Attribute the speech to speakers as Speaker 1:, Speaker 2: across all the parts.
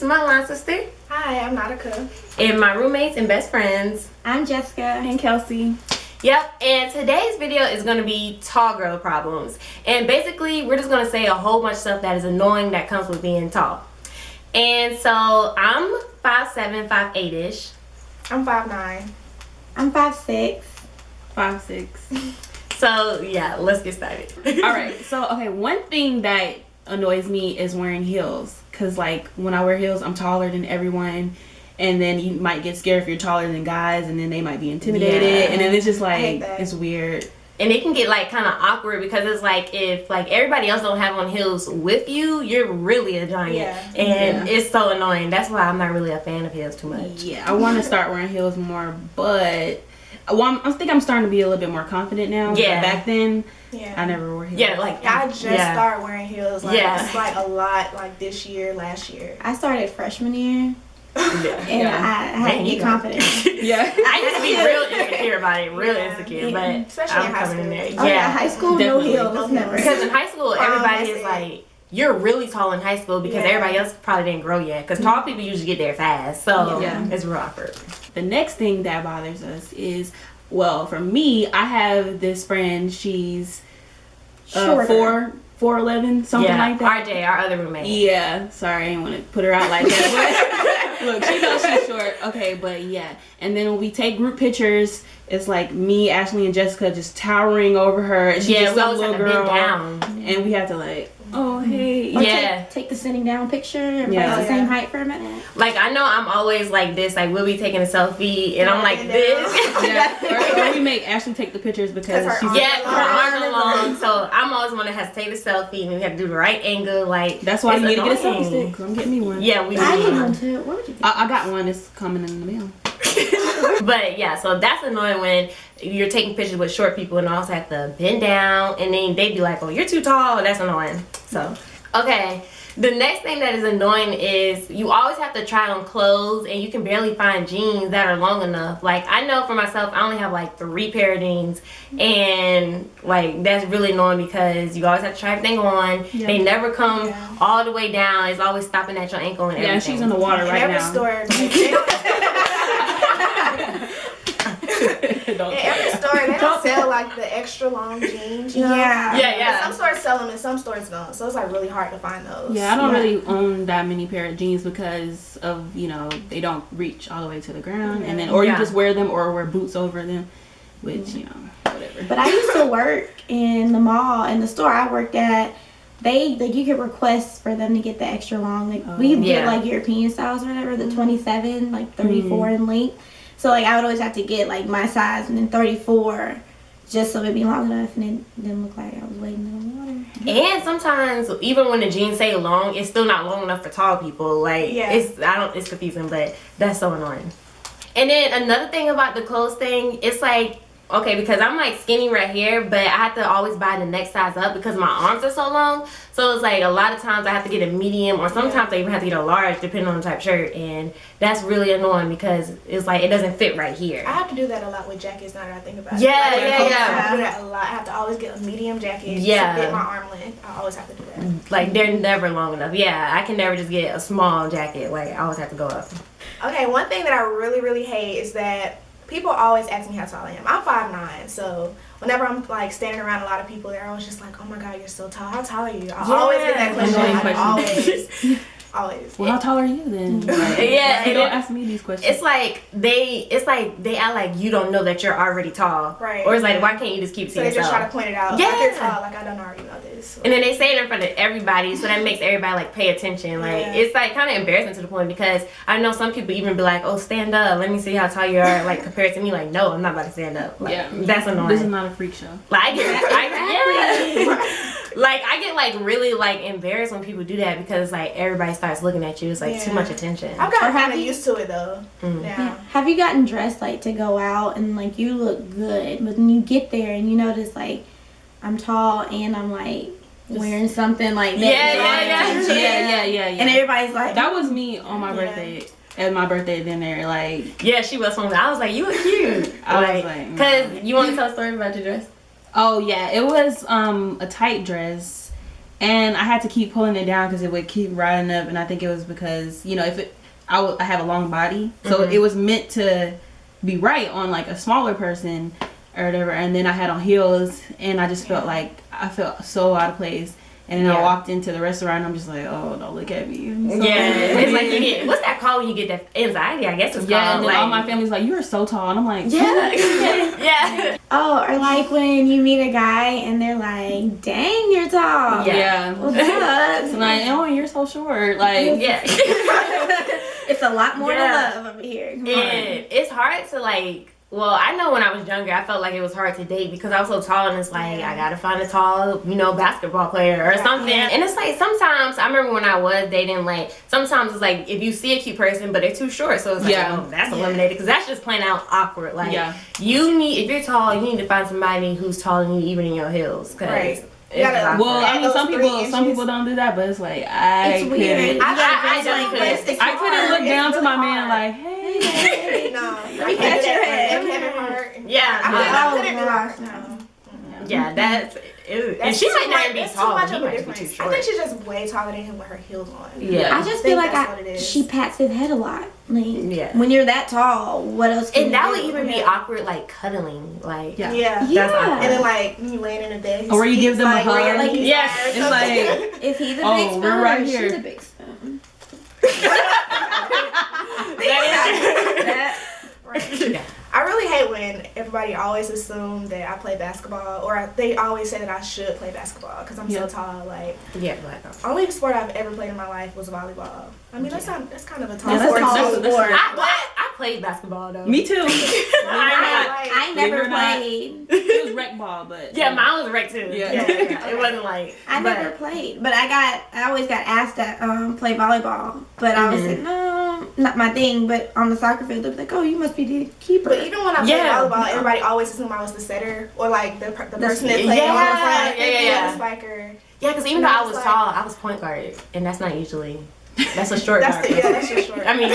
Speaker 1: this is my line sister.
Speaker 2: Hi, I'm Nautica.
Speaker 1: And my roommates and best friends.
Speaker 3: I'm Jessica.
Speaker 4: And Kelsie.
Speaker 1: Yep, and today's video is going to be tall girl problems. And basically, we're just going to say a whole bunch of stuff that is annoying that comes with being tall. And so, I'm 5'7", 5'8"-ish.
Speaker 2: I'm 5'9".
Speaker 3: I'm 5'6".
Speaker 4: 5'6".
Speaker 1: So, yeah, let's get started.
Speaker 4: Alright, so, okay, one thing that annoys me is wearing heels. Because, like, when I wear heels, I'm taller than everyone. And then you might get scared if you're taller than guys, and then they might be intimidated. Yeah. And then it's just like, it's weird.
Speaker 1: And it can get like kind of awkward because it's like if like everybody else don't have on heels with you, you're really a giant.
Speaker 2: Yeah.
Speaker 1: And it's so annoying. That's why I'm not really a fan of heels too much.
Speaker 4: Yeah, I want to start wearing heels more, but I think I'm starting to be a little bit more confident now.
Speaker 1: Yeah.
Speaker 4: But back then,
Speaker 2: yeah,
Speaker 4: I never wore heels.
Speaker 1: Yeah, like
Speaker 2: I just started wearing heels. Like, it's like a lot like this year, last year.
Speaker 3: I started freshman year.
Speaker 1: Yeah.
Speaker 3: And I had to get confident.
Speaker 4: Yeah.
Speaker 1: I used to be real insecure about it, real insecure, but
Speaker 2: especially in high school.
Speaker 1: In there.
Speaker 3: Oh, yeah, high school,
Speaker 4: definitely.
Speaker 3: no heels, never.
Speaker 1: Because in high school, everybody is like, you're really tall in high school because everybody else probably didn't grow yet. Because tall people usually get there fast, so it's real awkward.
Speaker 4: The next thing that bothers us is, well, for me, I have this friend. She's 4'11", something like that.
Speaker 1: RJ, our other roommate.
Speaker 4: Yeah, sorry, I didn't want to put her out like that, but look, she knows she's short. Okay, but yeah, and then when we take group pictures, it's like me, Ashley, and Jessica just towering over her. And she's just some little girl,
Speaker 1: down.
Speaker 4: And we have to like, oh hey,
Speaker 3: or take the sitting down picture. Everybody's the same height for a minute.
Speaker 1: Like I know I'm always like this. Like we'll be taking a selfie, and I'm like this.
Speaker 4: Yeah, or we make Ashley take the pictures because she's
Speaker 1: her arms are long. So I'm always one that has to take the selfie, and we have to do the right angle. Like
Speaker 4: that's why you need to get a selfie stick. Cause I'm getting me one.
Speaker 1: Yeah, we need
Speaker 3: I need one too. What would you think?
Speaker 4: I got one. It's coming in the mail.
Speaker 1: But yeah, so that's annoying when you're taking pictures with short people and also have to bend down, and then they be like, "Oh, you're too tall." That's annoying. So, okay. The next thing that is annoying is you always have to try on clothes, and you can barely find jeans that are long enough. Like I know for myself, I only have like 3 pair of jeans, and like that's really annoying because you always have to try everything on. Yeah. They never come all the way down. It's always stopping at your ankle and everything.
Speaker 4: Yeah, and she's in the water right now.
Speaker 2: Every store, in every store, they don't sell like the extra long jeans. You know?
Speaker 1: Yeah.
Speaker 2: Some stores sell them and some stores don't. So it's like really hard to find those.
Speaker 4: Yeah, I don't really own that many pair of jeans because of, you know, they don't reach all the way to the ground, and then or you just wear them or wear boots over them, which you know, whatever.
Speaker 3: But I used to work in the mall, in the store I worked at. They like you could request for them to get the extra long. Like we get like European styles or whatever, the 27, like 34 in length. So like I would always have to get like my size and then 34 just so it'd be long enough and it didn't look like I was wading in the water.
Speaker 1: And sometimes even when the jeans say long, it's still not long enough for tall people. Like it's confusing, but that's so annoying. And then another thing about the clothes thing, it's like, okay, because I'm like skinny right here, but I have to always buy the next size up because my arms are so long. So it's like a lot of times I have to get a medium, or sometimes I even have to get a large depending on the type of shirt, and that's really annoying because it's like it doesn't fit right here.
Speaker 2: I have to do that a lot with jackets now that I think about it.
Speaker 1: Yeah.
Speaker 2: I have to do that a lot. I have to always get a medium jacket to fit my arm length. I always have to do that.
Speaker 1: Like they're never long enough. Yeah, I can never just get a small jacket. Like I always have to go up.
Speaker 2: Okay, one thing that I really hate is that people always ask me how tall I am. I'm 5'9", so whenever I'm like standing around a lot of people, they're always just like, "Oh my God, you're so tall. How tall are you?" I always get that question. Always.
Speaker 4: Well, how tall are you then? Like,
Speaker 1: they
Speaker 4: don't ask me these questions.
Speaker 1: It's like they act like you don't know that you're already tall,
Speaker 2: right?
Speaker 1: Or it's like, why can't you just keep seeing yourself?
Speaker 2: So they just try to point it out. Like you're tall. Like I don't already know this.
Speaker 1: And then they say it in front of everybody, so that makes everybody like pay attention. Like it's like kind of embarrassing to the point because I know some people even be like, "Oh, stand up. Let me see how tall you are." Like compared to me, like, no, I'm not about to stand up. Like, that's annoying.
Speaker 4: This is not a freak show.
Speaker 1: Like I get like really like embarrassed when people do that because like everybody starts looking at you. It's like too much attention.
Speaker 2: I've gotten kind of used to it though. Now.
Speaker 3: Have you gotten dressed like to go out and like you look good, but then you get there and you notice like I'm tall and I'm like wearing something like that.
Speaker 4: Yeah.
Speaker 3: And everybody's like,
Speaker 4: that was me on my birthday. At my birthday dinner, like
Speaker 1: she was something. I was like, you look cute.
Speaker 4: I was like,
Speaker 1: because you want to tell a story about your dress?
Speaker 4: Oh yeah, it was a tight dress, and I had to keep pulling it down because it would keep riding up, and I think it was because, you know, I have a long body, so it was meant to be right on like a smaller person or whatever, and then I had on heels, and I just felt like I felt so out of place. And then I walked into the restaurant and I'm just like, oh, don't look at me. So
Speaker 1: it's like you get, what's that called when you get that anxiety? I guess it's called.
Speaker 4: Yeah, and then
Speaker 1: like,
Speaker 4: all my family's like, you are so tall. And I'm like,
Speaker 1: yeah.
Speaker 3: Oh, or like when you meet a guy and they're like, dang, you're tall.
Speaker 4: Yeah.
Speaker 3: Well, duh.
Speaker 4: It's like, oh, you're so short. Like,
Speaker 1: Yeah.
Speaker 3: It's a lot more to love over here. Come on.
Speaker 1: And it's hard to like, well, I know when I was younger, I felt like it was hard to date because I was so tall, and it's like, I gotta find a tall, you know, basketball player or something. Yeah. And it's like, sometimes, I remember when I was dating, like, sometimes it's like, if you see a cute person, but they're too short, so it's like, oh, that's eliminated, because that's just plain out awkward. Like, you need, if you're tall, you need to find somebody who's taller than you, even in your heels. Cause
Speaker 4: well, I mean, some people don't do that, but it's like, I couldn't look down to my man like, hey.
Speaker 2: No, I can't do that. Kevin Hart.
Speaker 1: Yeah, that's and she might not even be tall.
Speaker 2: Too much of a difference. I think she's just way taller than him with her heels on.
Speaker 1: Yeah,
Speaker 3: I just feel like she pats his head a lot. Like, when you're that tall, what else can
Speaker 1: and
Speaker 3: you
Speaker 1: that
Speaker 3: do?
Speaker 1: would even be awkward, like cuddling, like
Speaker 2: That's
Speaker 1: awkward.
Speaker 2: And then like when you laying in the bed,
Speaker 4: or where you give them a hug.
Speaker 3: Like,
Speaker 4: it's like,
Speaker 3: if he's a big spoon,
Speaker 4: we're right here.
Speaker 3: She's a big spoon.
Speaker 2: I really hate when everybody always assume that I play basketball, or they always say that I should play basketball because I'm so tall. Like, only sport I've ever played in my life was volleyball. I mean, that's kind of a tall sport.
Speaker 1: I played basketball though.
Speaker 4: Me too.
Speaker 3: I never played.
Speaker 4: It was rec ball, but
Speaker 1: mine was rec too. It wasn't like
Speaker 3: I never played, but I always got asked to play volleyball, but I was like, no, not my thing. But on the soccer field, they'd be like, oh, you must be the keeper.
Speaker 2: But even when I played volleyball, everybody always assumed I was the setter, or like the person that played on the front, the spiker.
Speaker 1: Yeah, because even though I was tall, I was point guard, and that's not usually. That's a short guard.
Speaker 2: That's just short.
Speaker 1: I mean,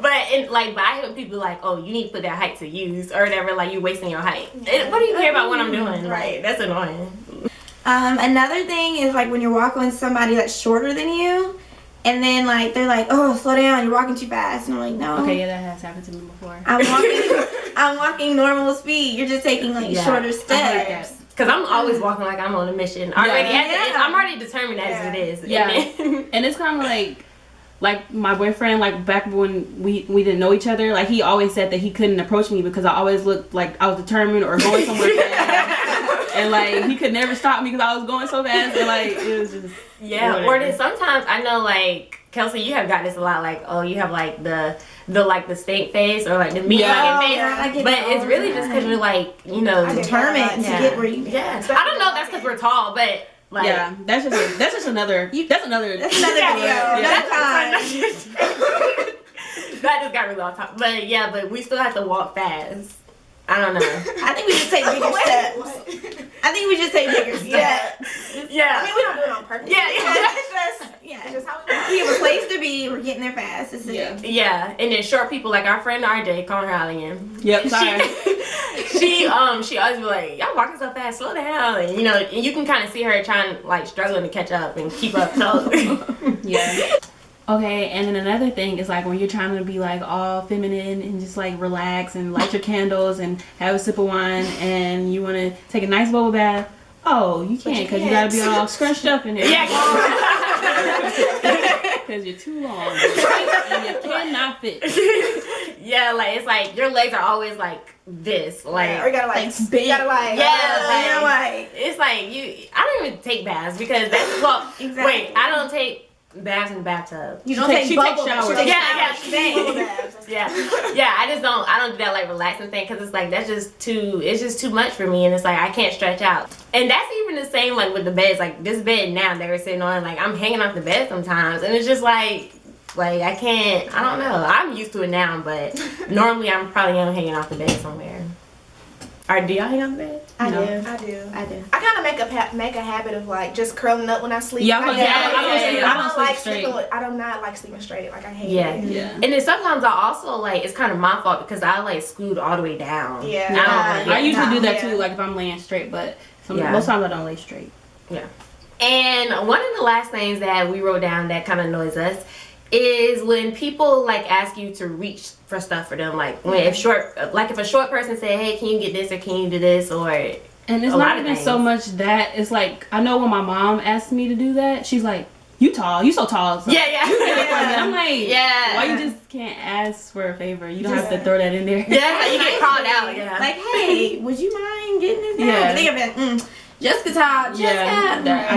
Speaker 1: but I hear people like, oh, you need to put that height to use or whatever. Like, you're wasting your height. What do you care about what I'm doing? Right. That's annoying.
Speaker 3: Another thing is like when you're walking with somebody that's shorter than you, and then like they're like, oh, slow down, you're walking too fast, and I'm like, no.
Speaker 4: Okay, yeah, that has happened to me before.
Speaker 3: I'm walking normal speed. You're just taking like shorter steps.
Speaker 1: Because I'm always walking like I'm on a mission. I'm already determined as it is.
Speaker 4: Yeah. And it's kind of like my boyfriend, like back when we didn't know each other, like he always said that he couldn't approach me because I always looked like I was determined or going somewhere fast. And like he could never stop me because I was going so fast. And like it was just
Speaker 1: or then sometimes I know like Kelsie, you have got this a lot. Like, oh, you have like the stink face or like the meat face, but it's really just because you're like, you know,
Speaker 3: determined to get where you.
Speaker 1: I don't know if that's because we're tall, but like,
Speaker 4: that's just another video.
Speaker 1: That just got really off top. But we still have to walk fast. I don't know.
Speaker 3: I think we just take bigger steps. I think we just take bigger steps.
Speaker 2: Yeah. I mean, we don't do it on purpose.
Speaker 3: It's just how we have a place to be. We're getting there fast.
Speaker 1: And then short people like our friend RJ, calling her out again.
Speaker 4: Yep. Sorry.
Speaker 1: She always be like, y'all walking so fast, slow down, and you know, and you can kind of see her trying like struggling to catch up and keep up. So
Speaker 4: Okay, and then another thing is like when you're trying to be like all feminine and just like relax and light your candles and have a sip of wine and you want to take a nice bubble bath. Oh, you can't because you gotta be all scrunched up in there. Because you're too long and you cannot fit.
Speaker 1: Like it's like your legs are always like this, like
Speaker 2: or you gotta like bend. You gotta like
Speaker 1: it's like I don't even take baths because that's wait, I don't take baths in the bathtub.
Speaker 3: You don't take bubble showers.
Speaker 1: I just don't. I don't do that like relaxing thing because it's like that's just too. It's just too much for me, and it's like I can't stretch out. And that's even the same like with the beds. Like this bed now that we're sitting on, like I'm hanging off the bed sometimes, and it's just like I can't. I don't know. I'm used to it now, but normally I'm probably hanging off the bed somewhere. Or do y'all hang off the bed?
Speaker 2: I do. I kind of make a habit of like just curling up when I sleep.
Speaker 4: I
Speaker 2: don't like sleeping straight. Like I hate it.
Speaker 1: Yeah. And then sometimes I also like it's kind of my fault because I like scoot all the way down.
Speaker 4: I usually do that too. Like if I'm laying straight, but Most times I don't lay straight.
Speaker 1: Yeah. And one of the last things that we wrote down that kind of annoys us is when people like ask you to reach for stuff for them. Like when if a short person say, "Hey, can you get this or can you do this?" or
Speaker 4: And it's not even so much that. It's like, I know when my mom asked me to do that, she's like, you so tall. So
Speaker 1: Yeah.
Speaker 4: And I'm like,
Speaker 1: yeah.
Speaker 4: why you just can't ask for a favor? You don't have to throw that in there.
Speaker 1: Yeah, you get called out. Yeah.
Speaker 3: Like, hey, would you mind getting this down?
Speaker 4: Yeah.
Speaker 3: They have been, Jessica tall.
Speaker 4: I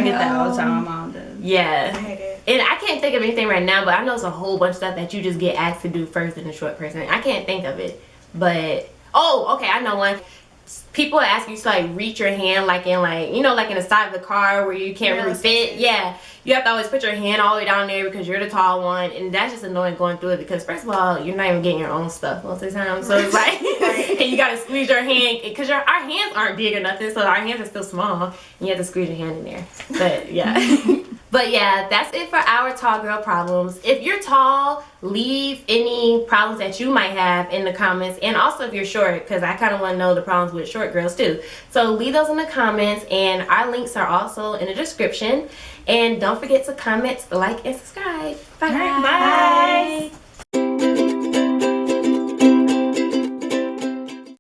Speaker 4: get that all the time. My mom does.
Speaker 1: Yeah.
Speaker 2: I hate it.
Speaker 1: And I can't think of anything right now, but I know it's a whole bunch of stuff that you just get asked to do first in a short person. I can't think of it. But, okay, I know one. People ask you to like reach your hand like in like in the side of the car where you can't really fit. Yeah. You have to always put your hand all the way down there because you're the tall one, and that's just annoying going through it because first of all, you're not even getting your own stuff most of the time. So it's like and you gotta squeeze your hand because our hands aren't big or nothing, so our hands are still small and you have to squeeze your hand in there. But yeah. But yeah, that's it for our tall girl problems. If you're tall, leave any problems that you might have in the comments. And also if you're short, because I kind of want to know the problems with short girls too. So leave those in the comments, and our links are also in the description. And don't forget to comment, like, and subscribe. Bye.
Speaker 3: Bye.